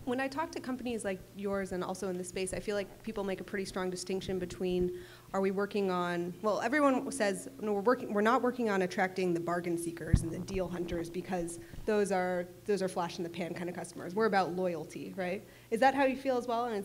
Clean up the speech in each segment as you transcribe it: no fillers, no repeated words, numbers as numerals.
When I talk to companies like yours and also in this space, I feel like people make a pretty strong distinction between, are we working on, well, everyone says, no, we're not working on attracting the bargain seekers and the deal hunters because those are flash in the pan kind of customers. We're about loyalty, right? Is that how you feel as well? And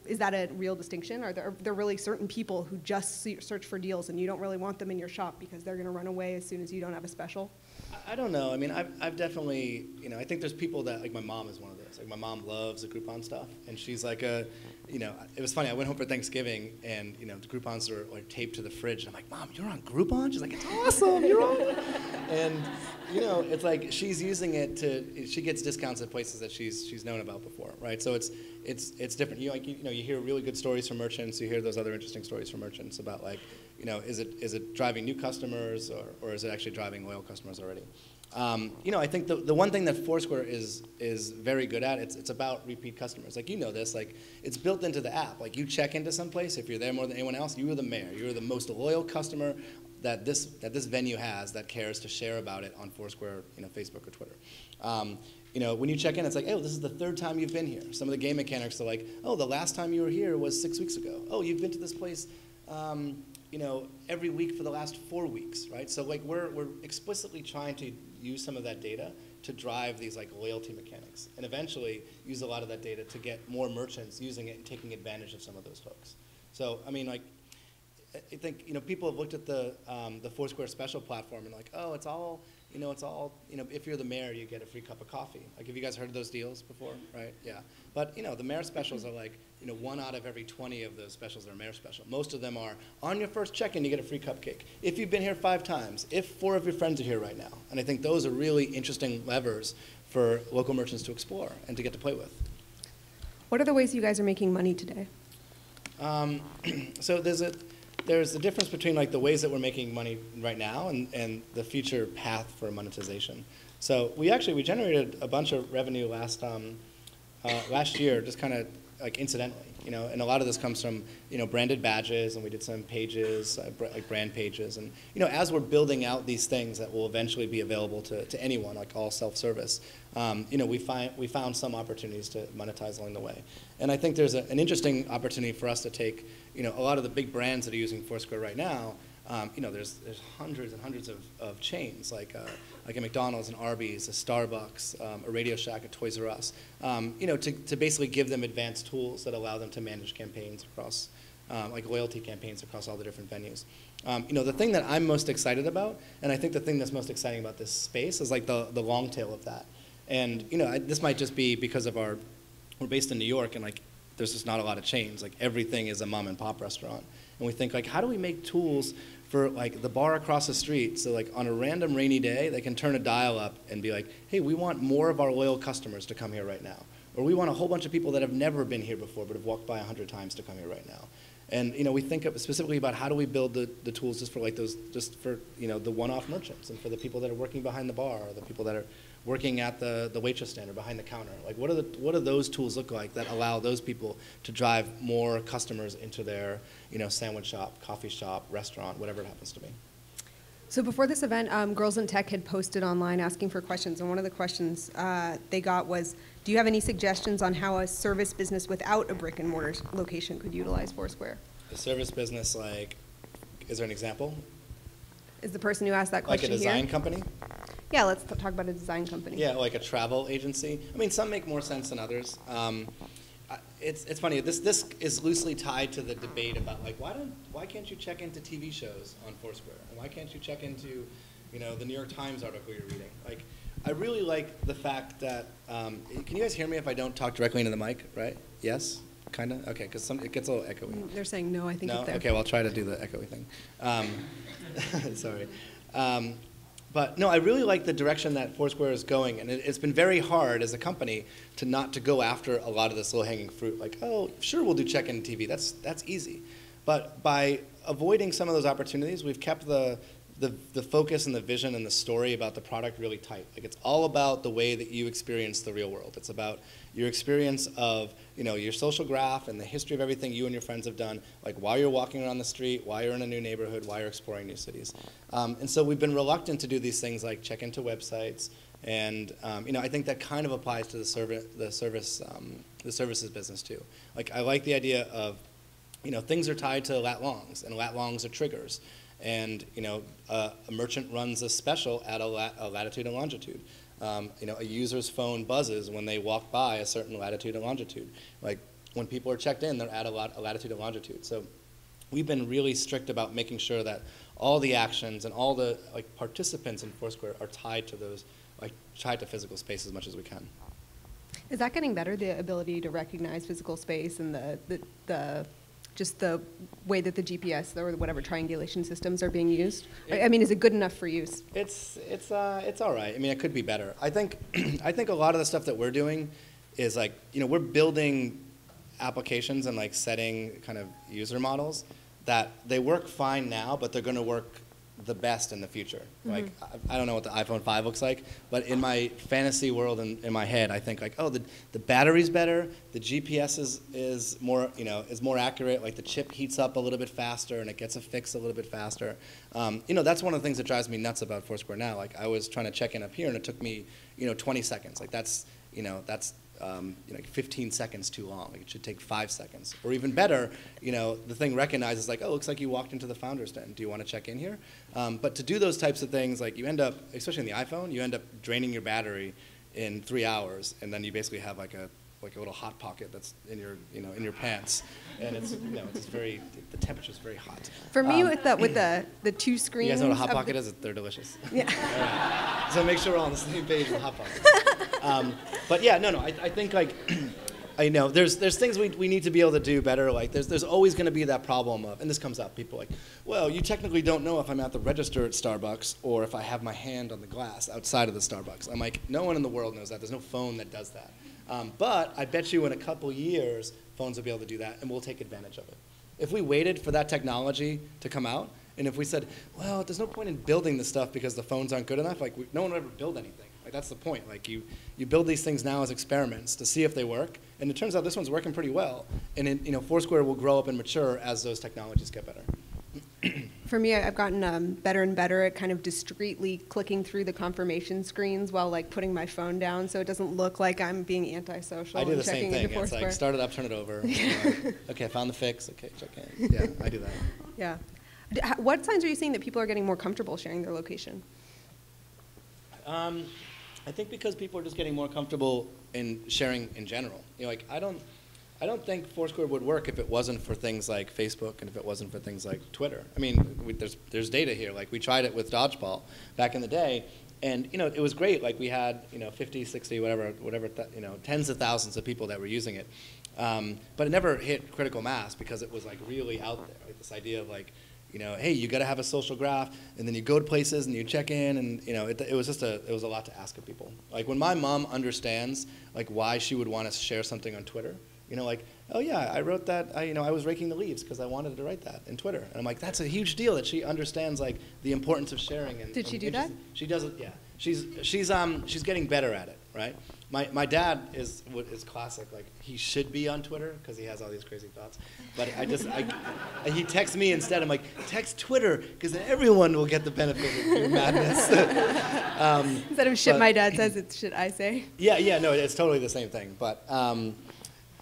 is that a real distinction? Are there really certain people who just search for deals and you don't really want them in your shop because they're going to run away as soon as you don't have a special? I don't know. I mean, I've definitely, I think there's people that, like my mom is one of those. Like my mom loves the Groupon stuff, and she's like it was funny. I went home for Thanksgiving, and the Groupons were like taped to the fridge, and I'm like, Mom, you're on Groupon? She's like, it's awesome, you're on it. And it's like she's using it she gets discounts at places that she's known about before, right? So it's different. You hear really good stories from merchants. You hear those other interesting stories from merchants about like, is it driving new customers or is it actually driving loyal customers already? I think the one thing that Foursquare is very good at, it's about repeat customers. Like this, like it's built into the app. Like you check into some place, if you're there more than anyone else, you are the mayor. You're the most loyal customer that this venue has that cares to share about it on Foursquare, Facebook or Twitter. When you check in, it's like, oh, this is the third time you've been here. Some of the game mechanics are like, oh, the last time you were here was 6 weeks ago. Oh, you've been to this place every week for the last 4 weeks, right? So like we're explicitly trying to use some of that data to drive these like loyalty mechanics, and eventually use a lot of that data to get more merchants using it and taking advantage of some of those folks. So I mean, like, I think people have looked at the Foursquare special platform and like, oh, it's all if you're the mayor, you get a free cup of coffee. Like, have you guys heard of those deals before? Right? Yeah. But the mayor specials are like 1 out of every 20 of those specials are mayor special. Most of them are on your first check-in, you get a free cupcake. If you've been here 5 times, if 4 of your friends are here right now, and I think those are really interesting levers for local merchants to explore and to get to play with. What are the ways you guys are making money today? So there's a difference between like the ways that we're making money right now and the future path for monetization. So we generated a bunch of revenue last year, just kind of like incidentally, and a lot of this comes from branded badges, and we did some pages, like brand pages, and as we're building out these things that will eventually be available to anyone, like all self-service, we found some opportunities to monetize along the way, and I think there's an interesting opportunity for us to take a lot of the big brands that are using Foursquare right now. There's hundreds and hundreds of chains like a McDonald's, an Arby's, a Starbucks, a Radio Shack, a Toys R Us. To basically give them advanced tools that allow them to manage campaigns across, like loyalty campaigns across all the different venues. The thing that I'm most excited about, and I think the thing that's most exciting about this space is like the long tail of that. And this might just be because of we're based in New York, and like there's just not a lot of chains. Like everything is a mom and pop restaurant. And we think like, how do we make tools for like the bar across the street, so like on a random rainy day, they can turn a dial up and be like, hey, we want more of our loyal customers to come here right now. Or we want a whole bunch of people that have never been here before but have walked by 100 times to come here right now. And we think specifically about how do we build the tools just for like those, just for the one-off merchants and for the people that are working behind the bar, or the people that are working at the waitress stand or behind the counter. Like what do those tools look like that allow those people to drive more customers into their sandwich shop, coffee shop, restaurant, whatever it happens to be. So before this event, Girls in Tech had posted online asking for questions, and one of the questions they got was, do you have any suggestions on how a service business without a brick and mortar location could utilize Foursquare? A service business, like, is there an example? Is the person who asked that question like a design here? company? Yeah, let's talk about a design company. Yeah, like a travel agency. I mean, some make more sense than others. It's funny. This is loosely tied to the debate about like why can't you check into TV shows on Foursquare, and why can't you check into the New York Times article you're reading? Like, I really like the fact that can you guys hear me if I don't talk directly into the mic? Right? Yes. Kind of? Okay, because it gets a little echoey. They're saying no, I think it's there. Okay, well, I'll try to do the echoey thing. Sorry. But no, I really like the direction that Foursquare is going, and it's been very hard as a company to go after a lot of this low-hanging fruit. Like, oh, sure, we'll do check-in TV. That's easy. But by avoiding some of those opportunities, we've kept the focus and the vision and the story about the product really tight. Like, it's all about the way that you experience the real world. It's about your experience of your social graph and the history of everything you and your friends have done, like while you're walking around the street, while you're in a new neighborhood, while you're exploring new cities. And so we've been reluctant to do these things like check into websites, and I think that kind of applies to the service the services business too. Like I like the idea of, things are tied to lat longs, and lat longs are triggers. And a merchant runs a special at a latitude and longitude. A user's phone buzzes when they walk by a certain latitude and longitude. Like when people are checked in, they're at a latitude and longitude. So we've been really strict about making sure that all the actions and all the participants in Foursquare are tied to those, tied to physical space as much as we can. Is that getting better, the ability to recognize physical space and just the way that the GPS or whatever triangulation systems are being used? I mean, is it good enough for use? It's all right. I mean, it could be better. I think a lot of the stuff that we're doing is we're building applications and setting kind of user models that they work fine now, but they're going to work the best in the future. Mm-hmm. I don't know what the iPhone 5 looks like, but in my fantasy world in my head, I think the battery's better, the GPS is more accurate, the chip heats up a little bit faster and it gets a fix a little bit faster. That's one of the things that drives me nuts about Foursquare now. I was trying to check in up here and it took me 20 seconds. That's 15 seconds too long. It should take 5 seconds. Or even better, the thing recognizes oh, looks like you walked into the founder's den. Do you want to check in here? But to do those types of things, you end up, especially in the iPhone, you end up draining your battery in 3 hours, and then you basically have a little hot pocket that's in your pants, and it's the temperature's very hot. For me, with the two screens. You guys know what a hot pocket is? They're delicious. Yeah. Right. So make sure we're all on the same page with hot pockets. But yeah, no. I think I know there's things we need to be able to do better. There's always going to be that problem of, and this comes up. People well, you technically don't know if I'm at the register at Starbucks or if I have my hand on the glass outside of the Starbucks. I'm no one in the world knows that. There's no phone that does that. But I bet you in a couple years, phones will be able to do that, and we'll take advantage of it. If we waited for that technology to come out, and if we said, well, there's no point in building this stuff because the phones aren't good enough, no one will ever build anything. That's the point. You build these things now as experiments to see if they work, and it turns out this one's working pretty well. And Foursquare will grow up and mature as those technologies get better. For me, I've gotten better and better at kind of discreetly clicking through the confirmation screens while putting my phone down, so it doesn't look like I'm being antisocial. I do the same thing. It's start it up, turn it over. Okay, I found the fix. Okay, check in. Yeah, I do that. Yeah. What signs are you seeing that people are getting more comfortable sharing their location? I think because people are just getting more comfortable in sharing in general. I don't think Foursquare would work if it wasn't for things like Facebook and if it wasn't for things like Twitter. I mean, there's data here. We tried it with Dodgeball back in the day, and it was great. We had 50, 60, whatever, tens of thousands of people that were using it, but it never hit critical mass because it was really out there. This idea of hey, you got to have a social graph, and then you go to places and you check in, and it was a lot to ask of people. When my mom understands why she would want to share something on Twitter. Oh yeah, I wrote that. I was raking the leaves because I wanted to write that in Twitter, and I'm that's a huge deal that she understands the importance of sharing. And did she do that? She does it. Yeah, she's getting better at it, right? My dad is classic. He should be on Twitter because he has all these crazy thoughts, but he texts me instead. I'm text Twitter because then everyone will get the benefit of your madness. Instead of shit my dad says, it's shit I say. Yeah, no, it's totally the same thing, but.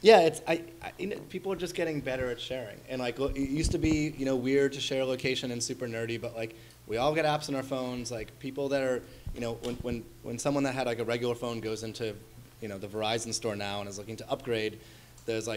Yeah, people are just getting better at sharing, and it used to be weird to share a location and super nerdy, but we all get apps on our phones. People that are when someone that had a regular phone goes into the Verizon store now and is looking to upgrade, there's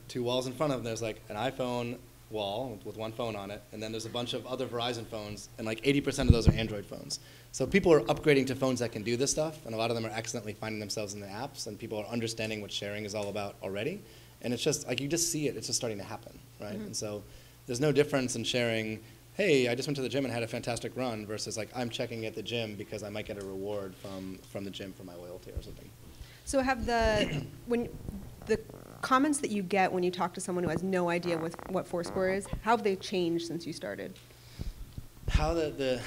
2 walls in front of them. There's an iPhone wall with one phone on it, and then there's a bunch of other Verizon phones, and 80% of those are Android phones. So people are upgrading to phones that can do this stuff, and a lot of them are accidentally finding themselves in the apps, and people are understanding what sharing is all about already. And it's just you just see it; it's just starting to happen, right? Mm-hmm. And so there's no difference in sharing. Hey, I just went to the gym and had a fantastic run versus I'm checking at the gym because I might get a reward from the gym for my loyalty or something. So have the comments that you get when you talk to someone who has no idea what Foursquare is, how have they changed since you started? How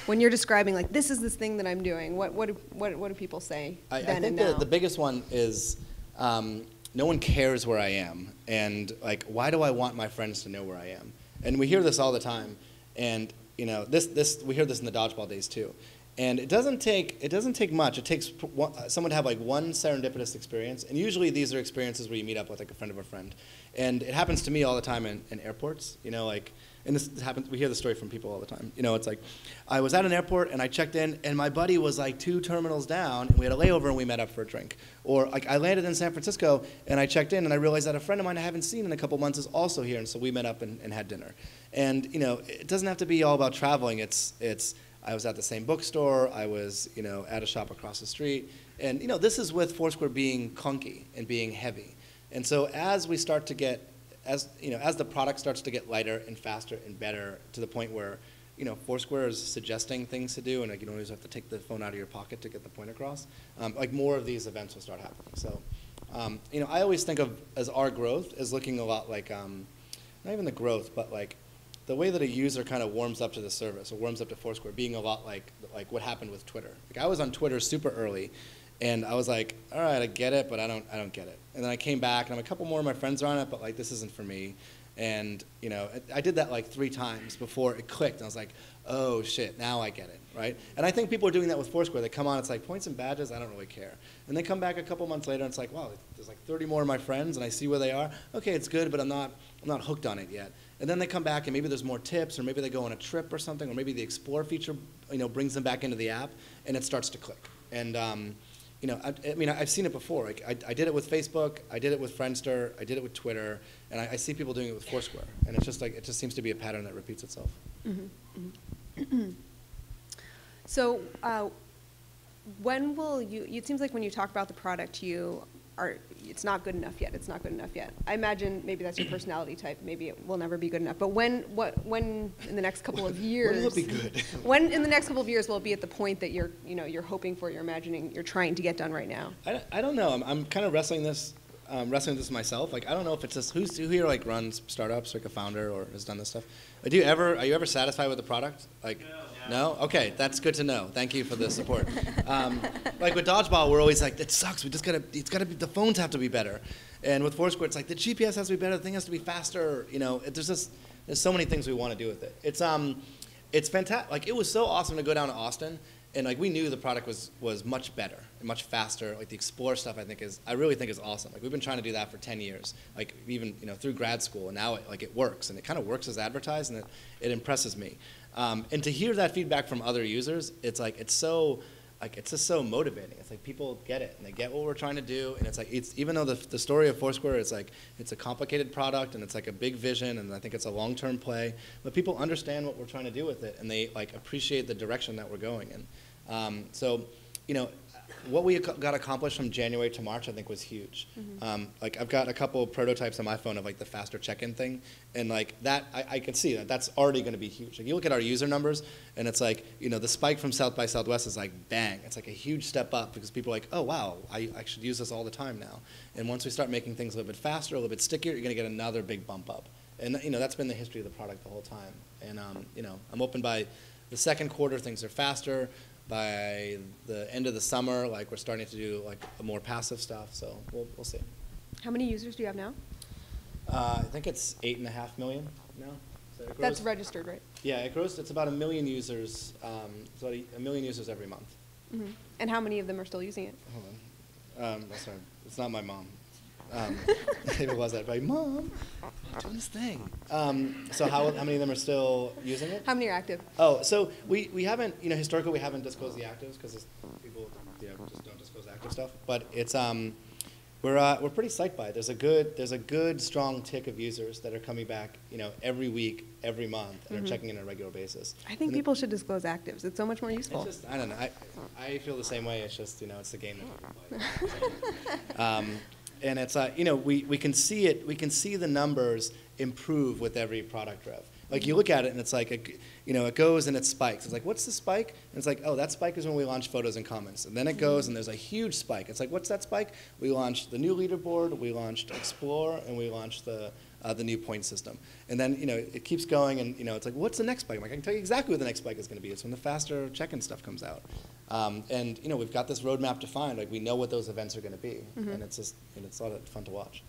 when you're describing this is this thing that I'm doing, what do people say I then think and now? The biggest one is no one cares where I am, and why do I want my friends to know where I am? And we hear this all the time, and we hear this in the Dodgeball days too. And it doesn't take much. It takes someone to have like one serendipitous experience, and usually these are experiences where you meet up with like a friend of a friend. And it happens to me all the time in airports, you know, like, and this happens, we hear the story from people all the time. You know, it's like, I was at an airport and I checked in and my buddy was like 2 terminals down and we had a layover and we met up for a drink. Or like I landed in San Francisco and I checked in and I realized that a friend of mine I haven't seen in a couple months is also here, and so we met up and had dinner. And, you know, it doesn't have to be all about traveling. It's I was at the same bookstore, I was, you know, at a shop across the street. And, you know, this is with Foursquare being clunky and being heavy. And so as we start to get, as the product starts to get lighter and faster and better to the point where, you know, Foursquare is suggesting things to do, and like, you don't always have to take the phone out of your pocket to get the point across, like more of these events will start happening. So, you know, I always think of as our growth as looking a lot like, not even the growth, but like the way that a user kind of warms up to the service or warms up to Foursquare being a lot like what happened with Twitter. Like I was on Twitter super early, and I was like, all right, I get it, but I don't get it. And then I came back, and a couple more of my friends are on it, but like this isn't for me. And you know, I did that like 3 times before it clicked, and I was like, oh shit, now I get it, right? And I think people are doing that with Foursquare. They come on, it's like points and badges, I don't really care. And they come back a couple months later, and it's like, wow, there's like 30 more of my friends, and I see where they are. Okay, it's good, but I'm not hooked on it yet. And then they come back, and maybe there's more tips, or maybe they go on a trip or something, or maybe the Explore feature, you know, brings them back into the app, and it starts to click. And you know, I mean, I've seen it before. Like, I did it with Facebook, I did it with Friendster, I did it with Twitter, and I see people doing it with Foursquare. And it's just like, it just seems to be a pattern that repeats itself. Mm-hmm. Mm-hmm. So when will you, it seems like when you talk about the product, it's not good enough yet, it's not good enough yet. I imagine maybe that's your personality type, maybe it will never be good enough. But when in the next couple of years, when will it be good? When in the next couple of years will it be at the point that you're hoping for, you're imagining, you're trying to get done right now? I don't know. I'm kind of wrestling this myself. Like, I don't know if it's just, who here like runs startups, like a founder or has done this stuff? Are you ever satisfied with the product? Like, no? Okay, that's good to know. Thank you for the support. Like with Dodgeball, we're always like, it sucks. It's gotta be, the phones have to be better. And with Foursquare, it's like the GPS has to be better. The thing has to be faster. You know, there's so many things we want to do with it. It's fantastic. Like, it was so awesome to go down to Austin. And like, we knew the product was much better and much faster. Like the Explore stuff, I really think is awesome. Like, we've been trying to do that for 10 years. Like, even, you know, through grad school, and now it works, and it kind of works as advertised, and it impresses me. And to hear that feedback from other users, it's just so motivating. It's like people get it, and they get what we're trying to do, and it's like, even though the story of Foursquare is like, it's a complicated product, and it's like a big vision, and I think it's a long-term play, but people understand what we're trying to do with it, and they like appreciate the direction that we're going in. So, you know, what we got accomplished from January to March, I think, was huge. Mm-hmm. Like, I've got a couple of prototypes on my phone of like the faster check-in thing, and like that, I can see that's already going to be huge. Like, you look at our user numbers, and it's like, you know, the spike from South by Southwest is like bang. It's like a huge step up because people are like, oh wow, I should use this all the time now. And once we start making things a little bit faster, a little bit stickier, you're going to get another big bump up. And you know, that's been the history of the product the whole time. And you know, I'm hoping by the second quarter things are faster. By the end of the summer, like, we're starting to do like a more passive stuff, so we'll see. How many users do you have now? I think it's 8.5 million now. So it grows, that's registered, right? Yeah, it grows. It's about 1 million users. It's about 1 million users every month. Mm-hmm. And how many of them are still using it? Hold on. Sorry, it's not my mom. If it was that, like, Mom, I'm doing this thing. So how many of them are still using it? How many are active? Oh, so we haven't, you know, historically we haven't disclosed the actives because people, you know, just don't disclose active stuff. But it's we're pretty psyched by it. There's a good strong tick of users that are coming back, you know, every week, every month, and are checking in on a regular basis. I think people should disclose actives. It's so much more useful. It's just, I don't know. I feel the same way. It's just, you know, it's the game that people play. And it's, you know, we can see it. We can see the numbers improve with every product rev. Like, you look at it and it's like, you know, it goes and it spikes. It's like, what's the spike? And it's like, oh, that spike is when we launch photos and comments. And then it goes and there's a huge spike. It's like, what's that spike? We launched the new leaderboard, we launched Explore, and we launched the new point system. And then, you know, it keeps going, and, you know, it's like, what's the next spike? I'm like, I can tell you exactly what the next spike is going to be. It's when the faster check-in stuff comes out. And, you know, we've got this roadmap defined. Like, we know what those events are going to be. And it's just, and it's a lot of fun to watch.